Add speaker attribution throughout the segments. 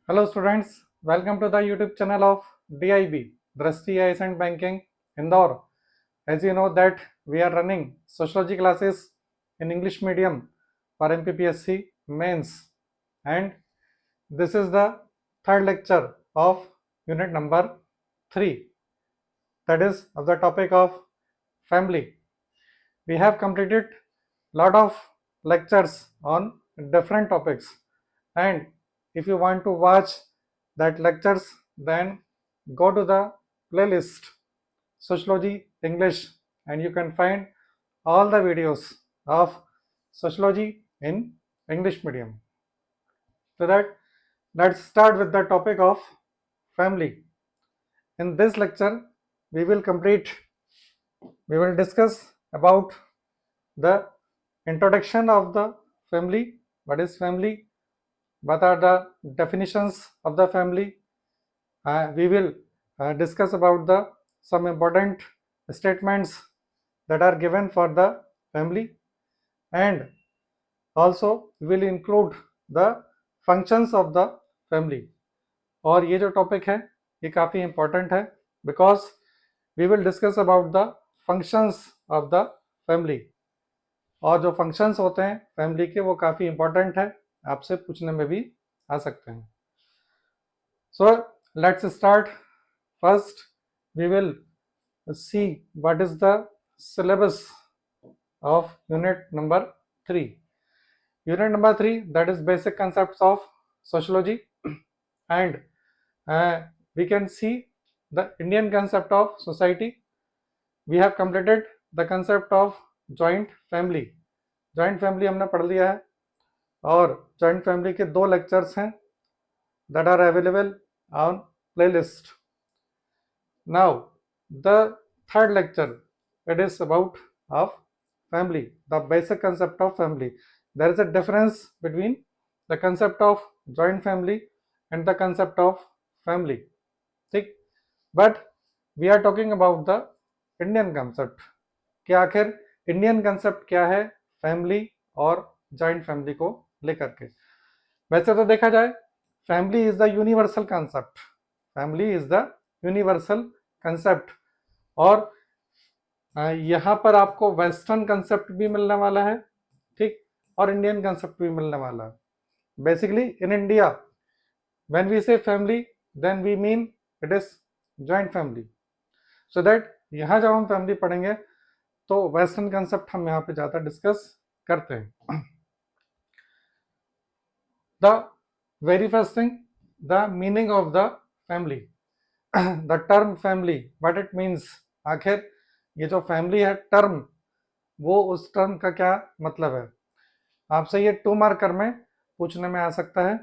Speaker 1: Hello students, welcome to the YouTube channel of DIB, Drishti Eyes and Banking, Indore. As you know that we are running sociology classes in English medium for MPPSC mains, and this is the third lecture of unit number 3, that is of the topic of family. We have completed lot of lectures on different topics, and if you want to watch that lectures, then go to the playlist Sociology English, and you can find all the videos of sociology in English medium. So that let's start with the topic of family. In this lecture we will discuss about the introduction of the family. What is family? What are the definitions of the family? We will discuss about the some important statements that are given for the family, and also we will include the functions of the family. और ये जो topic है ये काफ़ी important है because we will discuss about the functions of the family. और जो functions होते हैं फैमिली के वो काफ़ी इंपॉर्टेंट है, आपसे पूछने में भी आ सकते हैं. So let's start. First we will see what is the syllabus of unit number 3. Unit number 3, that is basic concepts of sociology, and we can see the Indian concept of society. We have completed the concept of joint family. Joint family हमने पढ़ लिया है और joint family के 2 lectures हैं that are available on playlist. Now the third lecture, it is about of family, the basic concept of family. There is a difference between the concept of joint family and the concept of family, ठीक. But we are talking about the Indian concept कि आखिर Indian concept क्या है family और joint family को लेकर के. वैसे तो देखा जाए family is the universal concept, family is the universal concept, और यहाँ पर आपको वेस्टर्न कंसेप्ट भी मिलने वाला है, ठीक, और इंडियन कंसेप्ट भी मिलने वाला है. Basically in India when we say family then we mean it is joint family. So that यहाँ जब हम फैमिली पढ़ेंगे तो वेस्टर्न कंसेप्ट हम यहाँ पे ज़्यादा डिस्कस करते हैं. The very first thing, the meaning of the family. The term family, what it means. आखिर ये जो फैमिली है टर्म, वो उस टर्म का क्या मतलब है. आपसे ये 2 मार्कर में पूछने में आ सकता है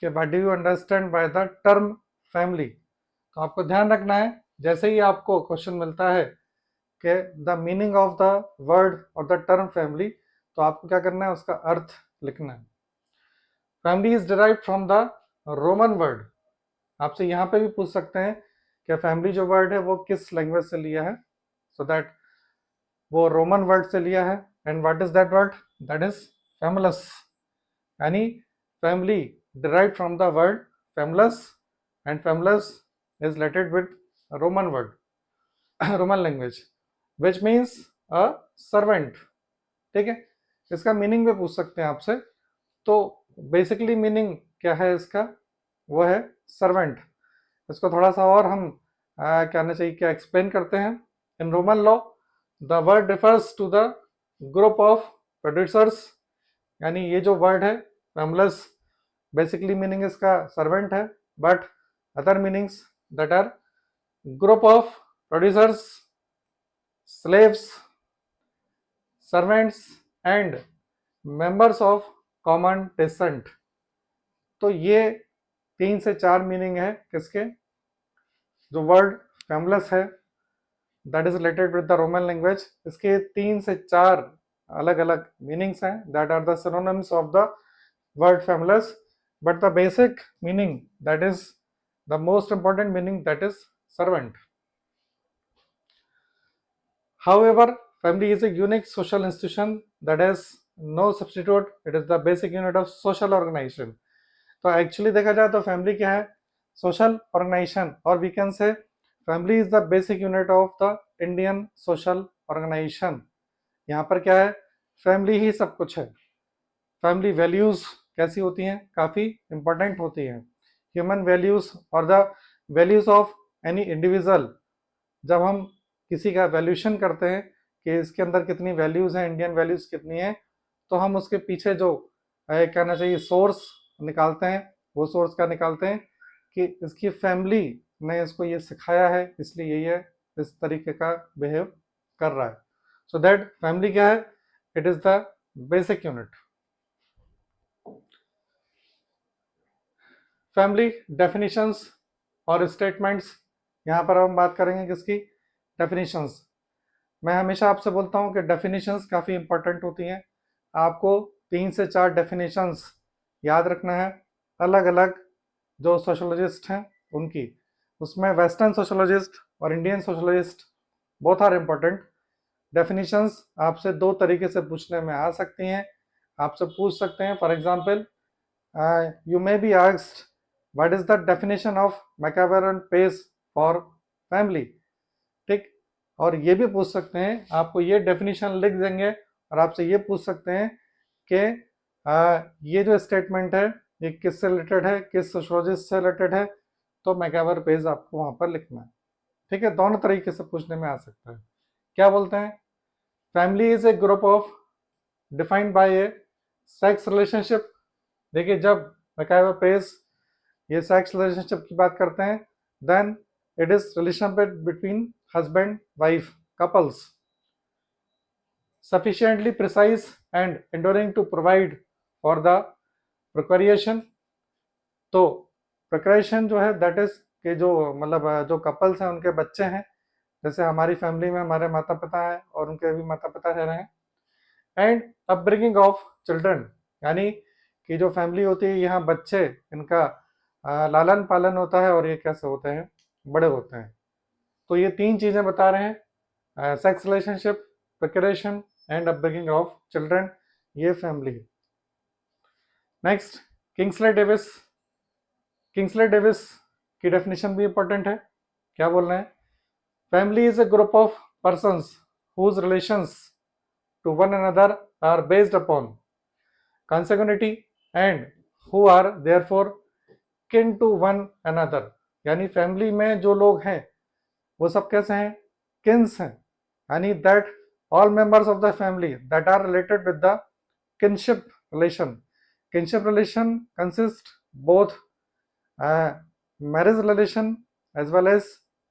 Speaker 1: कि what do you understand by the term family. तो आपको ध्यान रखना है जैसे ही आपको क्वेश्चन मिलता है कि the meaning of the word और द टर्म फैमिली, तो आपको क्या करना है, उसका अर्थ लिखना है. Family is derived from the Roman word. आपसे यहाँ पे भी पूछ सकते हैं कि फैमिली जो वर्ड है वो किस लैंग्वेज से लिया है. सो दैट वो रोमन वर्ड से लिया है. And what is that word? That is familus. यानी family derived from the word familus, and familus is related with Roman word, Roman language, which means a servant. ठीक है, इसका meaning भी पूछ सकते हैं आपसे. तो बेसिकली मीनिंग क्या है इसका, वो है सर्वेंट. इसको थोड़ा सा और हम कहना चाहिए क्या एक्सप्लेन करते हैं. In Roman law the word refers to the group of producers. यानी ये जो वर्ड है फैमिलस, बेसिकली मीनिंग इसका सर्वेंट है, but other meanings that are group of producers, slaves, servants and members of common descent. तो ये 3 से 4 meaning है किसके, जो वर्ड फैमिलस है that is related with the Roman language. इसके 3 से 4 अलग अलग मीनिंग्स हैं that are the synonyms of the word familus, but the basic meaning that is the most important meaning, that is servant. However, family is a unique social institution that has no substitute. It is the basic unit of social organization. तो actually देखा जाए तो family क्या है, social organisation, और we can say family is the basic unit of the Indian social organisation. यहाँ पर क्या है, फैमिली ही सब कुछ है। फैमिली वैल्यूज कैसी होती हैं, काफ़ी इंपॉर्टेंट होती हैं। ह्यूमन वैल्यूज और the values of any individual, जब हम किसी का वैल्यूशन करते हैं कि इसके अंदर कितनी वैल्यूज हैं, इंडियन वैल्यूज कितनी हैं, तो हम उसके पीछे जो कहना चाहिए सोर्स निकालते हैं, वो सोर्स क्या निकालते हैं कि इसकी फैमिली ने इसको ये सिखाया है, इसलिए ये इस तरीके का बिहेव कर रहा है। सो दैट फैमिली क्या है, it is the basic unit. Family definitions और स्टेटमेंट्स, यहाँ पर हम बात करेंगे किसकी, डेफिनेशंस। मैं हमेशा आपसे बोलता हूँ कि डेफिनेशंस काफ़ी इंपॉर्टेंट होती हैं। आपको 3 से 4 डेफिनेशंस याद रखना है, अलग अलग जो सोशोलॉजिस्ट हैं उनकी। उसमें वेस्टर्न सोशोलॉजिस्ट और Indian sociologist both are important. Definitions आपसे 2 तरीके से पूछने में आ सकती हैं। आपसे पूछ सकते हैं, for example you may be asked what is the definition of MacIver and Page for family, ठीक। और ये भी पूछ सकते हैं, आपको ये डेफिनेशन लिख देंगे और आपसे ये पूछ सकते हैं कि ये जो स्टेटमेंट है ये किससे रिलेटेड है, किस सोशोलॉजिस्ट से रिलेटेड है, तो मैक्यावर पेज आपको वहाँ पर लिखना है, ठीक है। दोनों तरीके से पूछने में आ सकता है। क्या बोलते हैं, family is a group of defined by a sex relationship. देखिए जब मैक्यावर पेज ये सेक्स रिलेशनशिप की बात करते हैं, then it is relationship between husband wife couples, sufficiently precise and enduring to provide for the procreation। तो procreation जो है दैट इज के जो मतलब जो कपल्स हैं उनके बच्चे हैं, जैसे हमारी फैमिली में हमारे माता पिता हैं और उनके भी माता पिता रह रहे हैं। एंड अपब्रिंगिंग ऑफ चिल्ड्रन, यानी कि जो फैमिली होती है यहाँ बच्चे, इनका लालन पालन होता है और ये कैसे होते हैं, बड़े होते हैं। तो ये 3 चीज़ें बता रहे हैं, sex relationship, procreation and upbringing of children, ये फैमिली है। Next, Kingsley Davis. Kingsley Davis की डेफिनेशन भी इंपॉर्टेंट है। क्या बोल रहे हैं, family is a group of persons whose relations to one another are based upon consanguinity and who are therefore kin to one another. यानी family में जो लोग हैं वो सब कैसे हैं, किन्स हैं, यानी that all members of the family that are related with the kinship relation। kinship relation consists both marriage relation as well as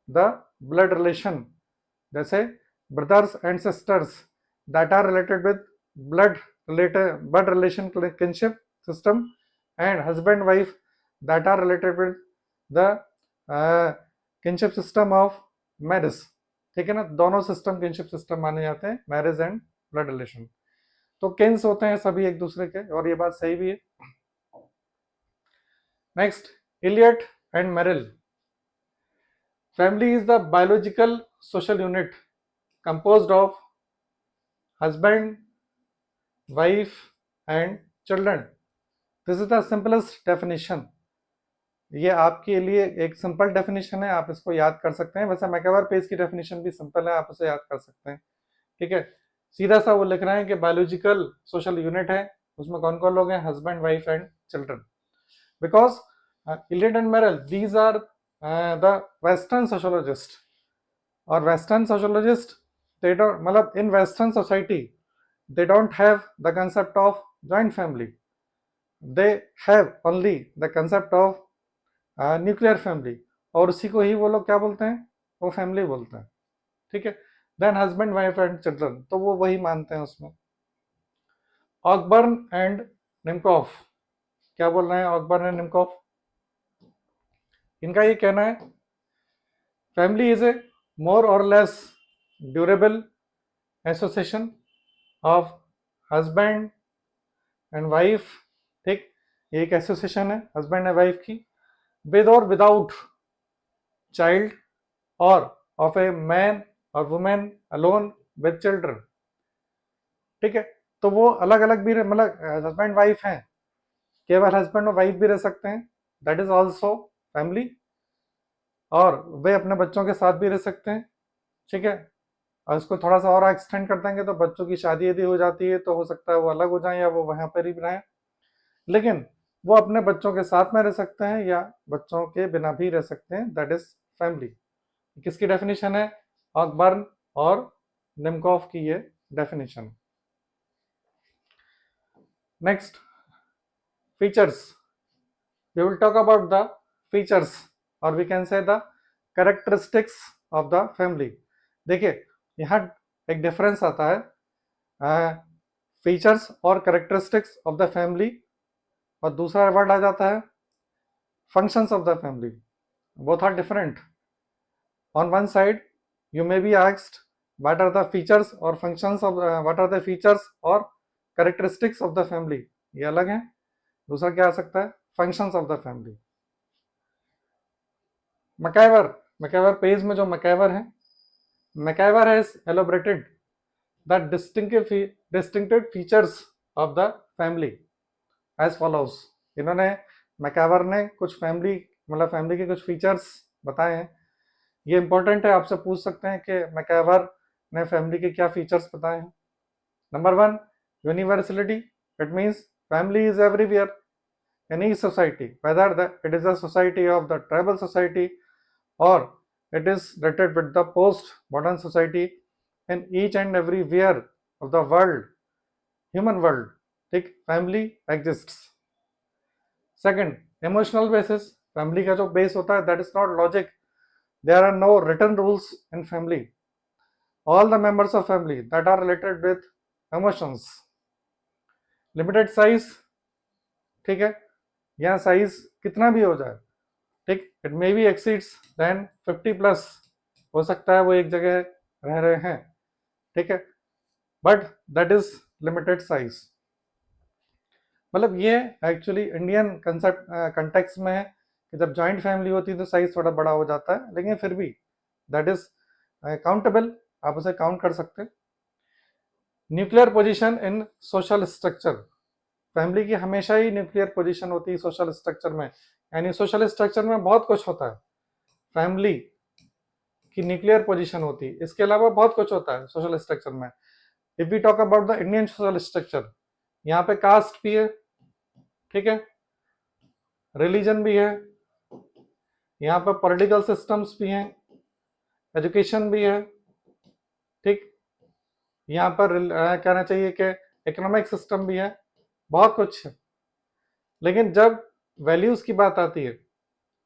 Speaker 1: the blood relation, जैसे brothers and sisters that are related with blood relation kinship system, and husband wife that are related with the kinship system of marriage, ठीक है ना। दोनों system kinship system माने जाते हैं, marriage and blood relation. तो Keynes होते हैं सभी एक दूसरे के, और ये बात सही भी है। Next, Elliott and Merrill. Family is the biological social unit composed of husband wife and children. This is the simplest definition. ये आपके लिए एक सिंपल डेफिनेशन है, आप इसको याद कर सकते हैं। वैसे मैक्यावर पेज की डेफिनेशन भी सिंपल है, आप उसे याद कर सकते हैं, ठीक है। सीधा सा वो लिख रहे हैं कि बायोलॉजिकल सोशल यूनिट है, उसमें कौन कौन लोग हैं, husband wife and children. Because Elliott and Merrill these are the western sociologist, और वेस्टर्न सोशोलॉजिस्ट दे डोंट, मतलब in western society they don't have the concept of joint family, they have only the concept of nuclear family, और उसी को ही वो लोग क्या बोलते हैं, वो फैमिली बोलते हैं, ठीक है। Then husband wife and children, तो वो वही मानते हैं उसमें। ऑकबर्न एंड निमकॉफ, क्या बोल रहे हैं ऑकबर्न एंड निमकॉफ, इनका ये कहना है फैमिली इज ए मोर और less durable association of husband and wife, ठीक। ये एक एसोसिएशन है हस्बैंड एंड वाइफ की, विद और विदाउट चाइल्ड, और ऑफ ए मैन और वुमेन अलोन विद चिल्ड्रन, ठीक है। तो वो अलग अलग भी, मतलब हस्बैंड वाइफ हैं केवल हस्बैंड और वाइफ भी रह सकते हैं, दैट इज ऑल्सो फैमिली, और वे अपने बच्चों के साथ भी रह सकते हैं, ठीक है। और इसको थोड़ा सा और एक्सटेंड कर देंगे तो बच्चों की शादी यदि हो जाती है तो हो सकता है वो अलग हो जाए या वो वहाँ पर ही रहें, लेकिन वो अपने बच्चों के साथ में रह सकते हैं या बच्चों के बिना भी रह सकते हैं, दैट इज फैमिली। किसकी डेफिनेशन है? ऑकबर्न और निमकॉफ की ये definition. Next, features. We will talk about the features or we can say the characteristics of the family। देखिए यहाँ एक डिफरेंस आता है फीचर्स और कैरेक्टरिस्टिक्स ऑफ द फैमिली, और दूसरा वर्ड आ जाता है functions of the family. Both are different. On one side you may be asked what are the features or functions of what are the features or characteristics of the family, ये अलग है। दूसरा क्या आ सकता है? Functions of the family. MacIver Page में जो मैकआइवर है, MacIver has elaborated the distinctive features of the family as follows. इन्होंने मैकआइवर ने कुछ फैमिली के कुछ फीचर्स बताए हैं। ये इंपॉर्टेंट है, आपसे पूछ सकते हैं कि मैकआइवर ने फैमिली के क्या फीचर्स बताए हैं। Number 1, universality. It means family is everywhere in each society, whether it is a society of the tribal society or it is related with the post-modern society, in each and everywhere of the world, human world, ठीक, family exists। Second, emotional basis। family का जो base होता है, that is not logic, there are no written rules in family, all the members of family that are related with emotions। Limited size, ठीक है, यहाँ size कितना भी हो जाए, ठीक, it may be exceeds than 50+, हो सकता है वो एक जगह रह रहे हैं, ठीक है, but that is limited size. मतलब ये एक्चुअली इंडियन कंसेप्ट कंटेक्स्ट में है कि जब जॉइंट फैमिली होती है तो साइज थोड़ा बड़ा हो जाता है, लेकिन फिर भी दैट इज काउंटेबल, आप उसे काउंट कर सकते हैं। Nuclear position in social structure. Family की हमेशा ही न्यूक्लियर पोजीशन होती है सोशल स्ट्रक्चर में, यानी सोशल स्ट्रक्चर में बहुत कुछ होता है, फैमिली की न्यूक्लियर पोजीशन होती है, इसके अलावा बहुत कुछ होता है सोशल स्ट्रक्चर में। If we talk about the Indian social structure, यहाँ पे कास्ट भी है, ठीक है, रिलीजन भी है, यहाँ पे पॉलिटिकल सिस्टम्स भी हैं, एजुकेशन भी है, ठीक, यहाँ पर कहना चाहिए कि इकोनॉमिक सिस्टम भी है, बहुत कुछ है। लेकिन जब वैल्यूज की बात आती है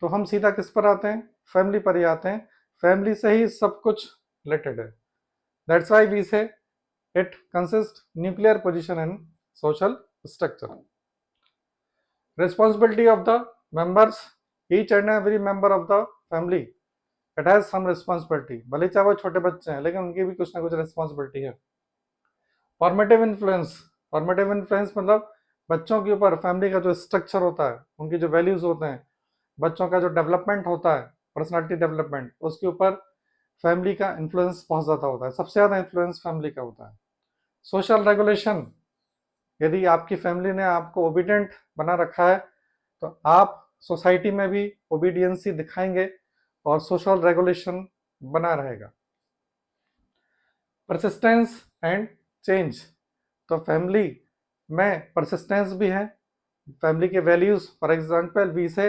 Speaker 1: तो हम सीधा किस पर आते हैं? फैमिली पर ही आते हैं। फैमिली से ही सब कुछ रिलेटेड है, that's why we say it consist nuclear position in social structure. Responsibility of the members, each and every member of the family it has some responsibility, भले चाहे वो छोटे बच्चे हैं लेकिन उनकी भी कुछ ना कुछ रिस्पॉन्सिबिलिटी है। फॉर्मेटिव इन्फ्लुएंस मतलब बच्चों के ऊपर फैमिली का जो स्ट्रक्चर होता है, उनकी जो वैल्यूज होते हैं, बच्चों का जो डेवलपमेंट होता है, पर्सनालिटी डेवलपमेंट, उसके ऊपर फैमिली का इन्फ्लुएंस बहुत ज़्यादा होता है, सबसे ज़्यादा इन्फ्लुएंस फैमिली का होता है। सोशल रेगुलेशन, यदि आपकी फैमिली ने आपको ओबीडियंट बना रखा है तो आप सोसाइटी में भी ओबीडियंसी दिखाएंगे और सोशल रेगुलेशन बना रहेगा। परसिस्टेंस एंड चेंज, तो फैमिली में परसिस्टेंस भी है, फैमिली के वैल्यूज, फॉर एग्जांपल वी से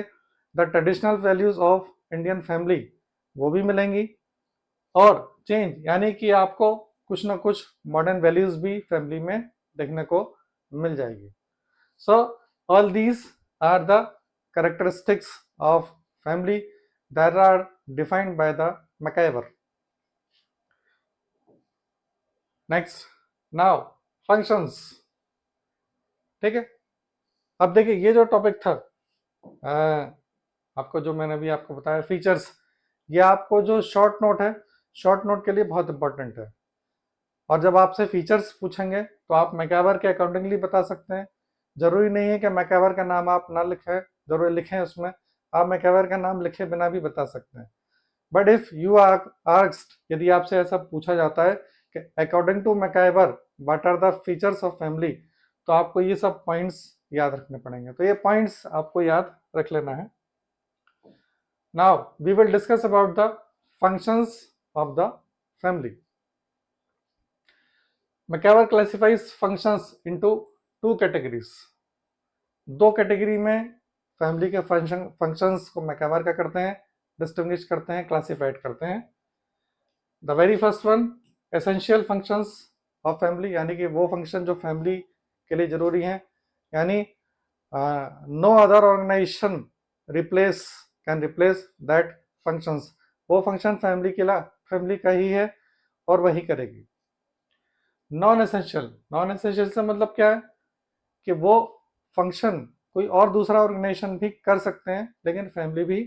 Speaker 1: the traditional values of Indian family, वो भी मिलेंगी, और चेंज यानी कि आपको कुछ ना कुछ मॉडर्न वैल्यूज भी फैमिली में देखने को मिल जाएगी। So all these are the characteristics of family that are defined by the MacIver. Next, now functions, ठीक है। अब देखिए ये जो टॉपिक था आपको, जो मैंने अभी आपको बताया फीचर्स, ये आपको जो शॉर्ट नोट है, शॉर्ट नोट के लिए बहुत इंपॉर्टेंट है। और जब आपसे फीचर्स पूछेंगे तो आप मैकआइवर के अकॉर्डिंगली बता सकते हैं। जरूरी नहीं है कि मैकआइवर का नाम आप ना लिखें, जरूर लिखें उसमें, आप मैकआइवर का नाम लिखे बिना भी बता सकते हैं। But if you are asked, यदि आपसे ऐसा पूछा जाता है कि according to MacIver what are the features of family, तो आपको ये सब पॉइंट्स याद रखने पड़ेंगे। तो ये पॉइंट्स आपको याद रख लेना है। Now we will discuss about the functions of the family. MacIver classifies functions into two categories. दो कैटेगरी में फैमिली के फंक्शंस को मैकआवर क्या करते हैं, डिस्टिंग्विश करते हैं, क्लासिफाइड करते हैं। The very first one, essential functions of family, यानी कि वो फंक्शन जो फैमिली के लिए जरूरी हैं, यानी no other organisation can replace that functions. वो फंक्शन फैमिली का ही है और वही करेगी। नॉन एसेंशियल से मतलब क्या है कि वो फंक्शन कोई और दूसरा ऑर्गेनाइजेशन भी कर सकते हैं लेकिन फैमिली भी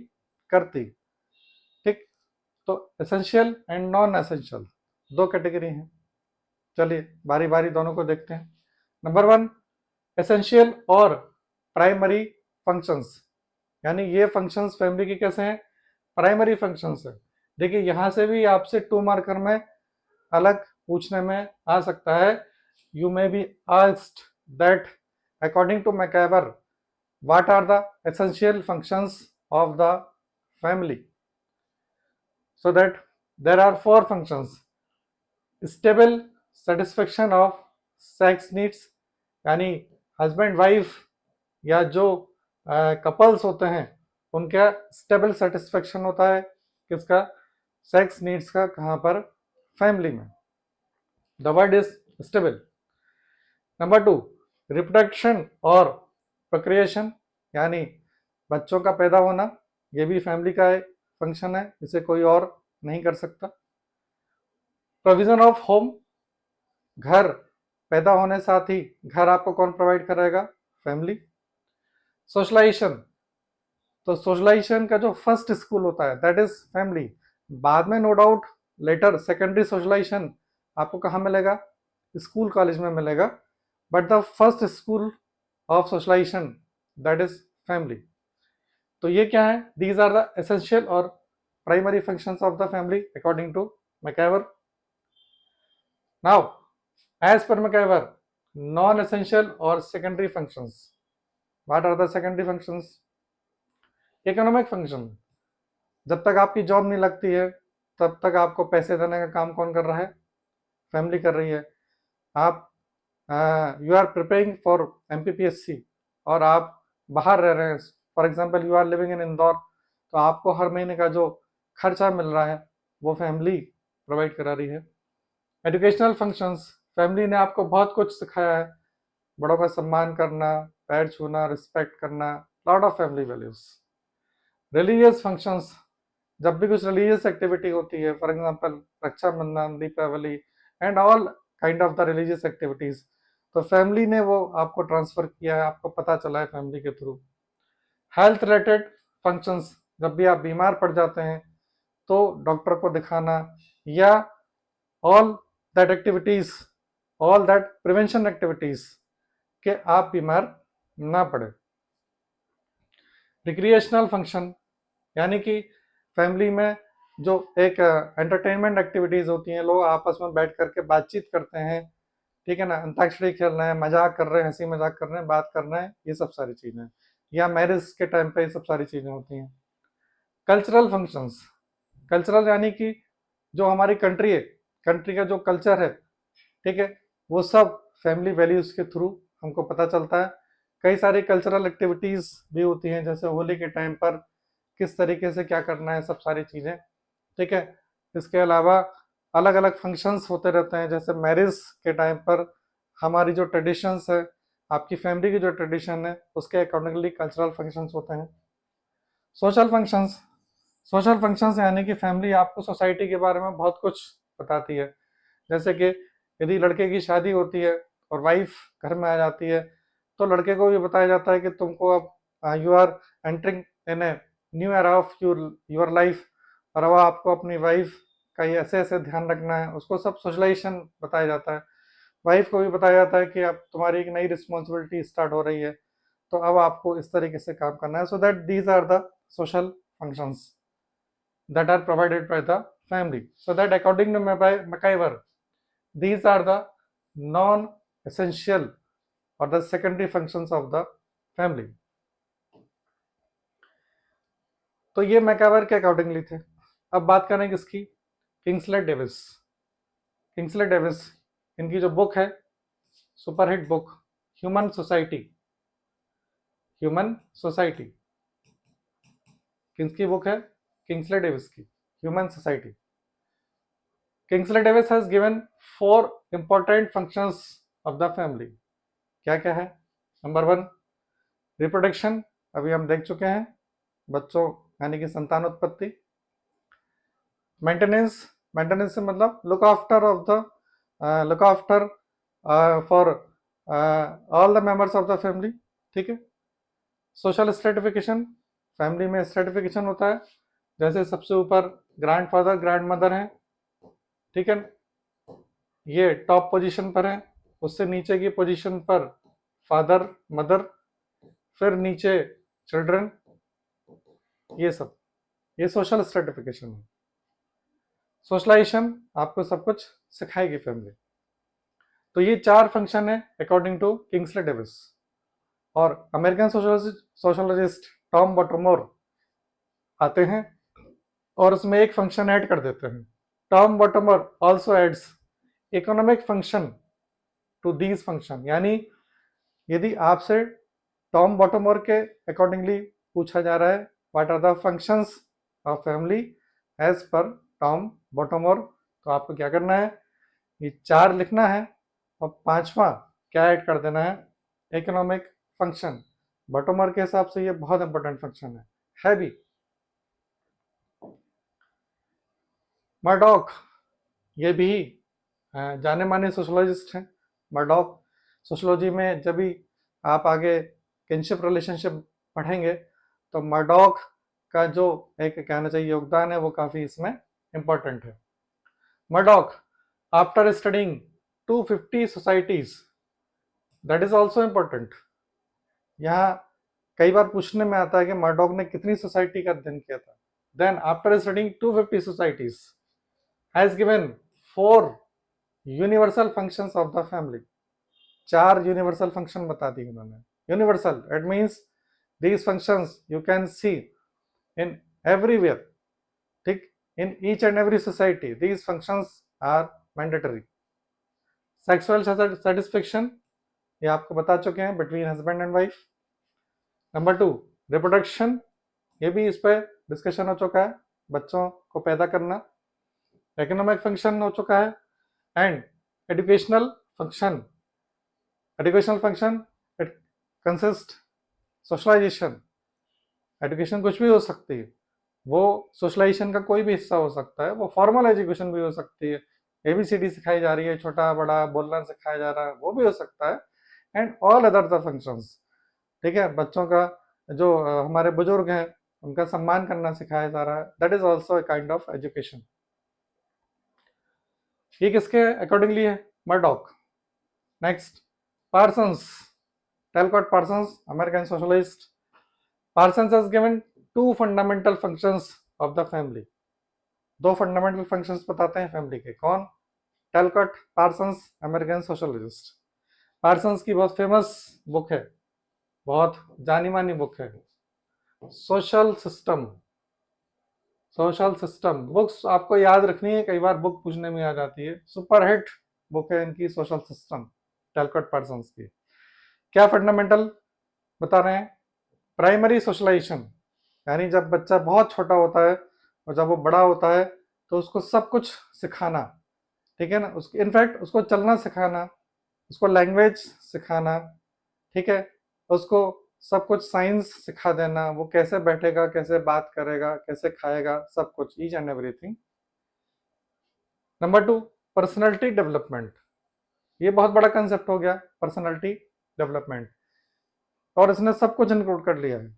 Speaker 1: करती। ठीक, तो एसेंशियल एंड नॉन एसेंशियल दो कैटेगरी हैं। चलिए बारी बारी दोनों को देखते हैं। नंबर वन, एसेंशियल और प्राइमरी फंक्शंस, यानी ये फंक्शंस फैमिली के कैसे हैं, प्राइमरी फंक्शंस है। देखिए यहां से भी आपसे 2 मार्कर में अलग पूछने में आ सकता है। You may be asked that according to MacIver what are the essential functions of the family. So that there are 4 functions. Stable satisfaction of sex needs, यानी हस्बैंड वाइफ या जो कपल्स होते हैं उनका स्टेबल सेटिस्फेक्शन होता है किसका, sex needs का। कहां पर, फैमिली में। The word is stable. Number 2, reproduction और प्रोक्रिएशन, यानी बच्चों का पैदा होना, ये भी फैमिली का फंक्शन है, इसे कोई और नहीं कर सकता। प्रोविजन ऑफ होम, घर पैदा होने साथ ही घर आपको कौन प्रोवाइड करेगा, फैमिली। सोशलाइजेशन, तो सोशलाइजेशन का जो फर्स्ट स्कूल होता है दैट इज फैमिली। बाद में no doubt later secondary socialization आपको कहाँ मिलेगा, स्कूल कॉलेज में मिलेगा, but the first school of socialization that is family. तो ये क्या है, दीज आर द एसेंशियल और primary functions of the family according to MacIver. Now as per MacIver, non essential और secondary functions. What are the secondary functions? Economic function, जब तक आपकी job नहीं लगती है तब तक आपको पैसे देने का काम कौन कर रहा है, फैमिली कर रही है। आप you are preparing for MPPSC और आप बाहर रह रहे हैं, for example you are living in Indore, तो आपको हर महीने का जो खर्चा मिल रहा है वो फैमिली प्रोवाइड करा रही है। एजुकेशनल फंक्शंस, फैमिली ने आपको बहुत कुछ सिखाया है, बड़ों का सम्मान करना, पैर छूना, रिस्पेक्ट करना, lot of family values. Religious functions, जब भी कुछ रिलीजियस एक्टिविटी होती है, for example Raksha Bandhan, Deepavali and all kind of the religious activities, तो फैमिली ने वो आपको ट्रांसफर किया है, आपको पता चला है फैमिली के थ्रू। हेल्थ रिलेटेड फंक्शंस, जब भी आप बीमार पड़ जाते हैं तो डॉक्टर को दिखाना, या all that activities, all that prevention activities के आप बीमार ना पड़े। रिक्रिएशनल फंक्शन, यानी कि फैमिली में जो एक एंटरटेनमेंट एक्टिविटीज होती हैं, लोग आपस में बैठ करके बातचीत करते हैं, ठीक है ना, अंताक्षरी खेल रहे हैं, मजाक कर रहे हैं, हंसी मजाक कर रहे हैं, बात कर रहे हैं, ये सब सारी चीजें, या मैरिज के टाइम पे ये सब सारी चीजें होती हैं। कल्चरल फंक्शंस, कल्चरल यानी कि जो हमारी कंट्री है, कंट्री का जो कल्चर है, ठीक है, वो सब फैमिली वैल्यूज के थ्रू हमको पता चलता है। कई सारी कल्चरल एक्टिविटीज भी होती हैं, जैसे होली के टाइम पर किस तरीके से क्या करना है, सब सारी चीजें, ठीक है। इसके अलावा अलग अलग फंक्शंस होते रहते हैं, जैसे मैरिज के टाइम पर हमारी जो ट्रेडिशंस है, आपकी फैमिली की जो ट्रेडिशन है, उसके अकॉर्डिंगली कल्चरल फंक्शंस होते हैं। सोशल फंक्शंस, सोशल फंक्शंस यानी कि फैमिली आपको सोसाइटी के बारे में बहुत कुछ बताती है। जैसे कि यदि लड़के की शादी होती है और वाइफ घर में आ जाती है, तो लड़के को ये बताया जाता है कि तुमको अब you are entering in a new era of your life, और अब आपको अपनी वाइफ का ये ऐसे ऐसे ध्यान रखना है, उसको सब सोशलाइजेशन बताया जाता है। वाइफ को भी बताया जाता है कि अब तुम्हारी एक नई रिस्पॉन्सिबिलिटी स्टार्ट हो रही है, तो अब आपको इस तरीके से काम करना है। So that these are the social functions that are provided by the family. So that according to MacIver, these are the non-essential or the secondary functions of the family. तो ये मैकावर के अकॉर्डिंगली थे। अब बात करें किसकी, किंग्सले डेविस। किंग्सले डेविस, इनकी जो बुक है superhit book human society, human society किसकी बुक है, किंग्सले डेविस की human society. Kingsley Davis has given 4 important functions of the family. क्या क्या है, नंबर 1 रिप्रोडक्शन, अभी हम देख चुके हैं, बच्चों यानी कि संतान उत्पत्ति। मेंटेनेंस, मेंटेनेंस से मतलब look after of the look after for all the members of the family, ठीक है। सोशल स्ट्रेटिफिकेशन, फैमिली में स्ट्रेटिफिकेशन होता है, जैसे सबसे ऊपर ग्रैंडफादर ग्रैंड मदर हैं, ठीक है, ये टॉप पोजीशन पर है, उससे नीचे की पोजीशन पर फादर मदर, फिर नीचे चिल्ड्रन, ये सब, ये सोशल स्ट्रेटिफिकेशन है। सोशलाइजेशन आपको सब कुछ सिखाएगी फैमिली। तो ये 4 फंक्शन है अकॉर्डिंग टू किंग्सले डेविस। और अमेरिकन सोशोलॉजिस्ट टॉम बॉटमोर आते हैं और उसमें एक फंक्शन ऐड कर देते हैं। Tom Bottomore also adds economic function to these function, यानी यदि आपसे टॉम बॉटमोर के अकॉर्डिंगली पूछा जा रहा है what are the functions of family as per Tom Bottomore, तो आपको क्या करना है, ये 4 लिखना है और 5वां क्या ऐड कर देना है, इकोनॉमिक फंक्शन। बॉटमोर के हिसाब से ये बहुत इंपॉर्टेंट फंक्शन है भी। मर्डॉक, ये भी जाने माने सोशोलॉजिस्ट हैं। मर्डॉक सोशोलॉजी में जब भी आप आगे किनशिप रिलेशनशिप पढ़ेंगे तो मर्डॉक का जो एक कहना चाहिए योगदान है वो काफ़ी इसमें इम्पोर्टेंट है। Murdock after studying 250 societies, that is also important. यहाँ कई बार पूछने में आता है कि मर्डॉक ने कितनी सोसाइटी का अध्ययन किया था। Then after studying 250 societies has given 4 universal functions of the family. 4 universal function बता दी उन्होंने। Universal it means these functions you can see in everywhere, ठीक, in each and every society these functions are mandatory. Sexual satisfaction, ये आपको बता चुके हैं, between husband and wife. Number 2 reproduction, ये भी इस पर डिस्कशन हो चुका है, बच्चों को पैदा करना। इकोनॉमिक फंक्शन हो चुका है, and educational function. Educational function it consist socialisation. Education कुछ भी हो सकती है, वो सोशलाइजेशन का कोई भी हिस्सा हो सकता है, वो फॉर्मल एजुकेशन भी हो सकती है, ABCD सिखाई जा रही है, छोटा बड़ा बोलना सिखाया जा रहा है, वो भी हो सकता है, and all other the functions, ठीक है। बच्चों का जो हमारे बुजुर्ग हैं उनका सम्मान करना सिखाया जा रहा है, that is also a kind of education. ये किसके अकॉर्डिंगली है, Murdock. Next Parsons, Talcott Parsons, American socialist. Parsons has given 2 fundamental functions of the family. 2 fundamental functions बताते हैं फैमिली के, कौन, Talcott Parsons, American socialist. Parsons की बहुत famous book है, बहुत जानी मानी बुक है, social system. Social system books आपको याद रखनी है, कई बार बुक पूछने में आ जाती है। सुपरहिट बुक है इनकी सोशल सिस्टम, टेलकॉट पार्सन्स की। क्या फंडामेंटल बता रहे हैं, प्राइमरी सोशलाइजेशन, यानी जब बच्चा बहुत छोटा होता है और जब वो बड़ा होता है तो उसको सब कुछ सिखाना, ठीक है ना, उसको इनफैक्ट उसको चलना सिखाना, उसको लैंग्वेज सिखाना, ठीक है, उसको सब कुछ साइंस सिखा देना, वो कैसे बैठेगा, कैसे बात करेगा, कैसे खाएगा, सब कुछ, each and everything. Number 2 personality development, ये बहुत बड़ा कंसेप्ट हो गया पर्सनैलिटी डेवलपमेंट, और इसने सब कुछ इंक्लूड कर लिया है,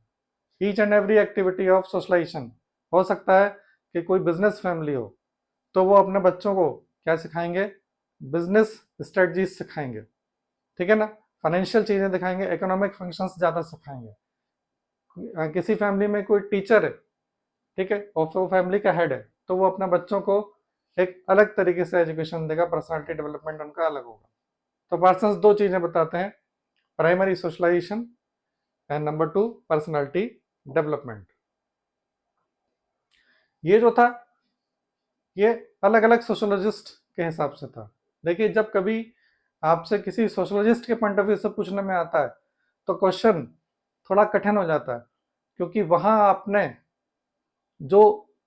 Speaker 1: each and every activity of socialisation. हो सकता है कि कोई बिजनेस फैमिली हो तो वो अपने बच्चों को क्या सिखाएंगे, बिजनेस स्ट्रेटजीज सिखाएंगे, ठीक है ना, फाइनेंशियल चीज़ें दिखाएंगे, इकोनॉमिक फंक्शंस ज़्यादा सिखाएंगे। किसी फैमिली में कोई टीचर है, ठीक है, और वो फैमिली का हेड है, तो वो अपने बच्चों को एक अलग तरीके से एजुकेशन देगा, पर्सनालिटी डेवलपमेंट उनका अलग होगा। तो पार्सन्स 2 चीज़ें बताते हैं, primary socialisation and number 2 personality development. ये जो था ये अलग अलग सोशोलॉजिस्ट के हिसाब से था। देखिए, जब कभी आपसे किसी सोशोलॉजिस्ट के पॉइंट ऑफ व्यू से पूछने में आता है तो क्वेश्चन थोड़ा कठिन हो जाता है, क्योंकि वहां आपने जो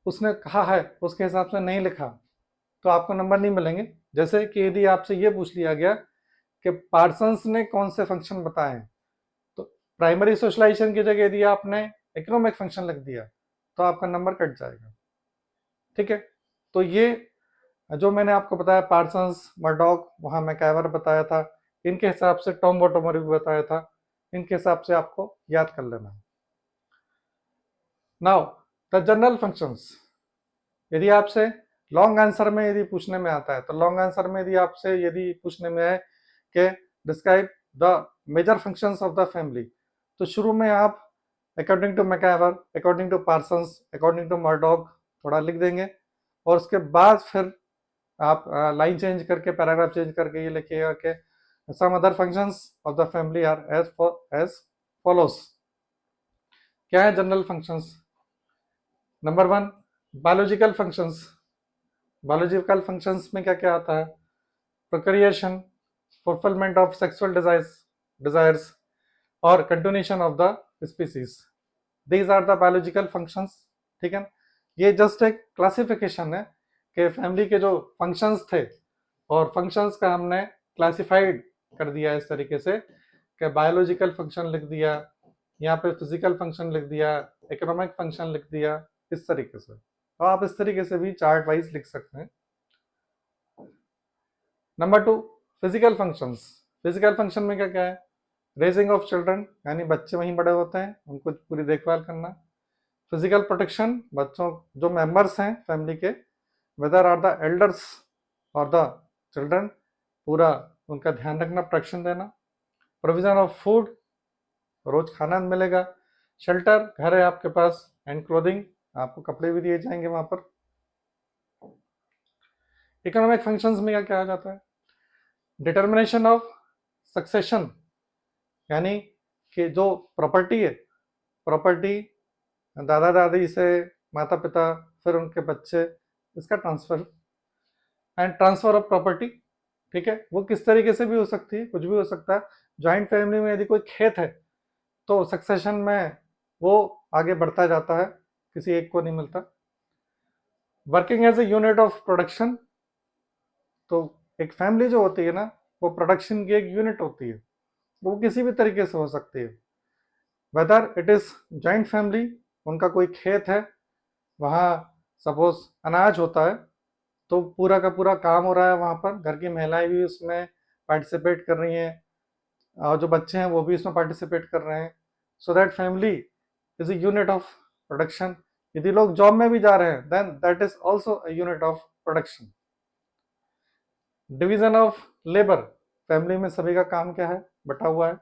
Speaker 1: उसने कहा है उसके हिसाब से नहीं लिखा तो आपको नंबर नहीं मिलेंगे। जैसे कि यदि आपसे ये पूछ लिया गया कि पार्सन्स ने कौन से फंक्शन बताए हैं, तो प्राइमरी सोशलाइजेशन की जगह यदि आपने इकोनॉमिक फंक्शन लिख दिया तो आपका नंबर कट जाएगा। ठीक है, तो ये जो मैंने आपको बताया पार्सन्स, मर्डॉक, वहाँ मैकआवर बताया था, इनके हिसाब से टॉम बॉटोमर भी बताया था, इनके हिसाब से आपको याद कर लेना है। Now the general functions. यदि आपसे लॉन्ग आंसर में यदि पूछने में आता है तो लॉन्ग आंसर में यदि पूछने में है कि describe the major functions of the family, तो शुरू में आप according to MacIver, according to Parsons, according to Murdock थोड़ा लिख देंगे, और उसके बाद फिर आप लाइन चेंज करके, पैराग्राफ चेंज करके ये लिखिएगा कि some other functions of the family are as follows. क्या है general functions? Number 1 biological functions. Biological functions में क्या क्या आता है? Procreation, fulfilment of sexual desires और continuation of the species, these are the biological functions. ठीक है, ये जस्ट एक क्लासिफिकेशन है कि फैमिली के जो फंक्शंस थे, और फंक्शंस का हमने क्लासिफाइड कर दिया इस तरीके से कि बायोलॉजिकल फंक्शन लिख दिया, यहाँ पे फिजिकल फंक्शन लिख दिया, इकोनॉमिक फंक्शन लिख दिया, इस तरीके से। तो आप इस तरीके से भी चार्ट वाइज लिख सकते हैं। Number 2 physical functions. Physical function में क्या क्या है? रेजिंग ऑफ चिल्ड्रन, यानी बच्चे वहीं बड़े होते हैं, उनको पूरी देखभाल करना। फिजिकल प्रोटेक्शन, बच्चों जो मेंबर्स हैं फैमिली के, वेदर आर द एल्डर्स और द चिल्ड्रन, पूरा उनका ध्यान रखना, प्रोटेक्शन देना। प्रोविजन ऑफ फूड, रोज खाना मिलेगा। शेल्टर, घर है आपके पास, एंड क्लोथिंग, आपको कपड़े भी दिए जाएंगे वहां पर। इकोनॉमिक फंक्शंस में क्या क्या आ जाता है? डिटर्मिनेशन ऑफ सक्सेशन, यानी कि जो प्रॉपर्टी है, प्रॉपर्टी दादा दादी से माता पिता फिर उनके बच्चे, इसका transfer and transfer of property. ठीक है, वो किस तरीके से भी हो सकती है, कुछ भी हो सकता है। जॉइंट फैमिली में यदि कोई खेत है तो सक्सेशन में वो आगे बढ़ता जाता है, किसी एक को नहीं मिलता। Working as a unit of production, तो एक फैमिली जो होती है ना, वो प्रोडक्शन की एक यूनिट होती है, वो किसी भी तरीके से हो सकती है। Whether it is joint family, उनका कोई खेत है, वहाँ सपोज अनाज होता है, तो पूरा का पूरा काम हो रहा है वहाँ पर, घर की महिलाएं भी उसमें पार्टिसिपेट कर रही हैं, और जो बच्चे हैं वो भी इसमें पार्टिसिपेट कर रहे हैं। So that family is a unit of production. यदि लोग जॉब में भी जा रहे हैं then that is also a unit of production. Division of labour, family में सभी का काम क्या है, बटा हुआ है।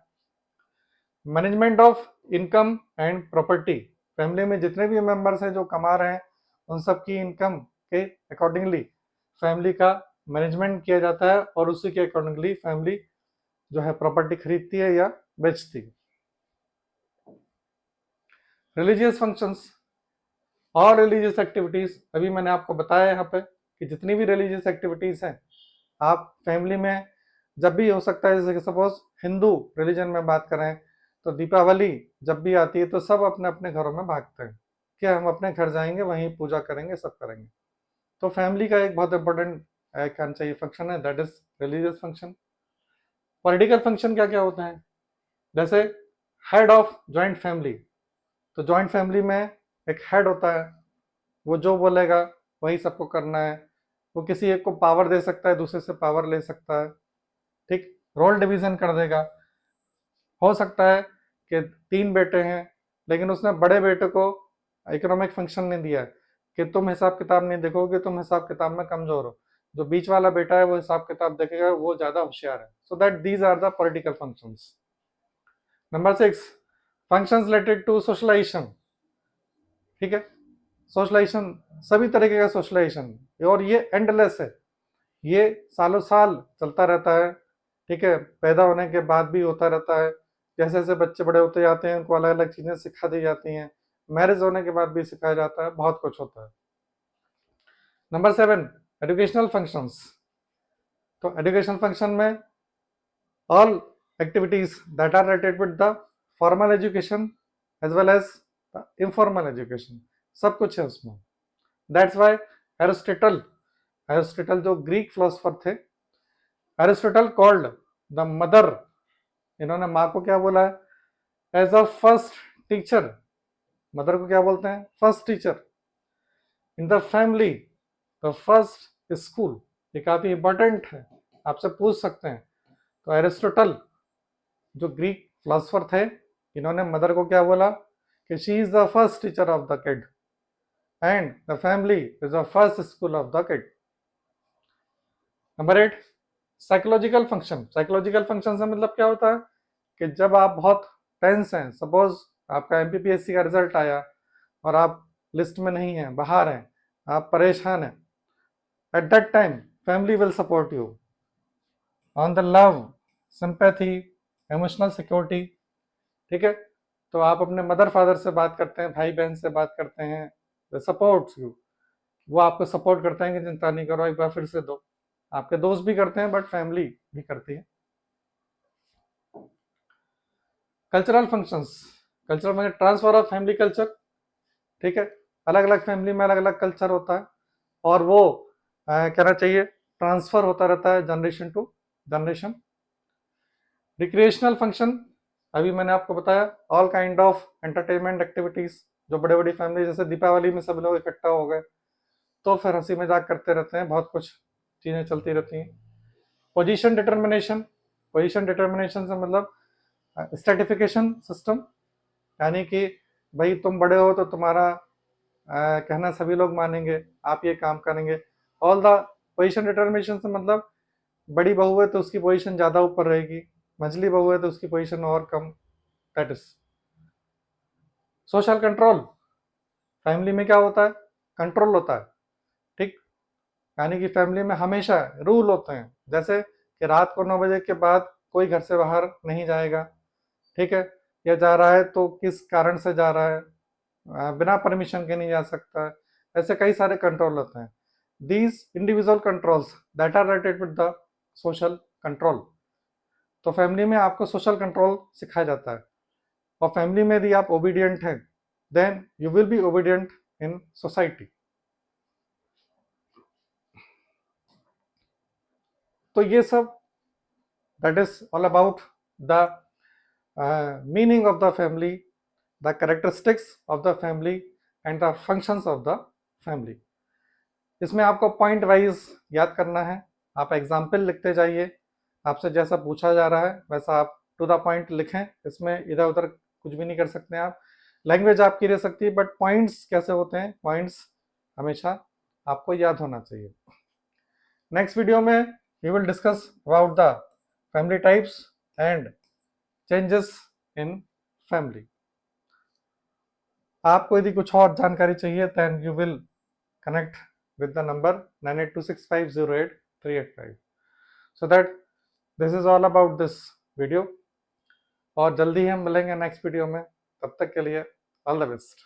Speaker 1: Management of income and property, family में जितने भी मेंबर्स हैं जो कमा रहे हैं उन सब की इनकम के अकॉर्डिंगली फैमिली का मैनेजमेंट किया जाता है, और उसी के अकॉर्डिंगली फैमिली जो है प्रॉपर्टी खरीदती है या बेचती है। रिलीजियस फंक्शंस और रिलीजियस एक्टिविटीज, अभी मैंने आपको बताया यहाँ पे कि जितनी भी रिलीजियस एक्टिविटीज हैं आप फैमिली में जब भी हो सकता है, जैसे कि सपोज हिंदू रिलीजन में बात करें तो दीपावली जब भी आती है तो सब अपने अपने घरों में भागते हैं कि हम अपने घर जाएंगे, वहीं पूजा करेंगे, सब करेंगे। तो फैमिली का एक बहुत इंपॉर्टेंट कहना चाहिए फंक्शन है, that is religious function. Political function क्या क्या होते हैं? जैसे हेड ऑफ जॉइंट फैमिली, तो जॉइंट फैमिली में एक हेड होता है, वो जो बोलेगा वही सबको करना है, वो किसी एक को पावर दे सकता है, दूसरे से पावर ले सकता है। ठीक, रोल डिवीजन कर देगा। हो सकता है कि 3 बेटे हैं लेकिन उसने बड़े बेटे को इकोनॉमिक फंक्शन नहीं दिया है कि तुम हिसाब किताब नहीं देखोगे, तुम हिसाब किताब में कमजोर हो, जो बीच वाला बेटा है वो हिसाब किताब देखेगा, वो ज्यादा होशियार है। So that these are the political functions. Number 6 functions related to socialisation. ठीक है, सोशलाइजेशन, सभी तरीके का सोशलाइजेशन, और ये एंडलेस है, ये सालों साल चलता रहता है। ठीक है, पैदा होने के बाद भी होता रहता है, जैसे जैसे बच्चे बड़े होते जाते हैं उनको अलग अलग चीज़ें सिखा दी जाती हैं, मैरिज होने के बाद भी सिखाया जाता है, बहुत कुछ होता है। Number 7, educational functions. तो एजुकेशन फंक्शन में all activities that are related with the formal education as well as the informal education, सब कुछ है उसमें। दैट्स वाई एरिस्टोटल, एरिस्टोटल जो ग्रीक फिलोसफर थे, एरिस्टोटल कॉल्ड द मदर, इन्होंने माँ को क्या बोला है, as a first teacher. Mother को क्या बोलते हैं, first teacher. In the family the first school. ये काफी इंपॉर्टेंट है, आपसे पूछ सकते हैं। तो एरिस्टोटल जो ग्रीक फिलोसफर थे, इन्होंने मदर को क्या बोला कि she is the first teacher of the kid and the family is the first school of the kid. Number 8, psychological function. Psychological function से मतलब क्या होता है कि जब आप बहुत टेंस हैं, सपोज आपका एमपीपीएससी का रिजल्ट आया और आप लिस्ट में नहीं हैं, बाहर हैं, आप परेशान हैं, at that time family will support you on the love, sympathy, emotional security. ठीक है, तो आप अपने मदर फादर से बात करते हैं, भाई बहन से बात करते हैं, दे सपोर्ट्स यू, वो आपको सपोर्ट करते हैं कि चिंता नहीं करो, एक बार फिर से दो। आपके दोस्त भी करते हैं बट फैमिली भी करती है। कल्चरल फंक्शंस, कल्चरल मतलब ट्रांसफर ऑफ फैमिली कल्चर। ठीक है, अलग अलग फैमिली में अलग अलग कल्चर होता है और वो कहना चाहिए ट्रांसफर होता रहता है generation to generation. Recreational function, अभी मैंने आपको बताया, all kind of entertainment activities, जो बड़े बड़ी फैमिली, जैसे दीपावली में सब लोग इकट्ठा हो गए तो फिर हंसी मजाक करते रहते हैं, बहुत कुछ चीजें चलती रहती हैं। पोजीशन डिटर्मिनेशन, पोजीशन डिटर्मिनेशन से मतलब स्ट्रेटिफिकेशन सिस्टम, यानी कि भाई तुम बड़े हो तो तुम्हारा कहना सभी लोग मानेंगे, आप ये काम करेंगे। ऑल द पोजीशन डिटर्मिनेशन से मतलब बड़ी बहू है तो उसकी पोजीशन ज़्यादा ऊपर रहेगी, मझली बहू है तो उसकी पोजीशन और कम। That is social control. Family में क्या होता है, कंट्रोल होता है। ठीक, यानी कि फैमिली में हमेशा रूल होते हैं, जैसे कि रात को 9 बजे के बाद कोई घर से बाहर नहीं जाएगा। ठीक है, या जा रहा है तो किस कारण से जा रहा है, बिना परमिशन के नहीं जा सकता है। ऐसे कई सारे कंट्रोल होते हैं। These individual controls that are related with the social control. तो फैमिली में आपको सोशल कंट्रोल सिखाया जाता है, और फैमिली में यदि आप ओबीडियंट हैं then you will be obedient in society. तो ये सब that is all about the meaning of the family, the characteristics of the family and the functions of the family. इसमें आपको पॉइंट वाइज याद करना है, आप एग्जाम्पल लिखते जाइए, आपसे जैसा पूछा जा रहा है वैसा आप टू द पॉइंट लिखें, इसमें इधर उधर कुछ भी नहीं कर सकते आप। लैंग्वेज आपकी रह सकती है बट पॉइंट्स कैसे होते हैं, पॉइंट्स हमेशा आपको याद होना चाहिए। नेक्स्ट वीडियो में we will discuss about the family types and changes in family. आपको यदि कुछ और जानकारी चाहिए then you will connect with the number 9826508385, so that this is all about this video। और जल्दी ही हम मिलेंगे नेक्स्ट वीडियो में, तब तक के लिए ऑल द बेस्ट।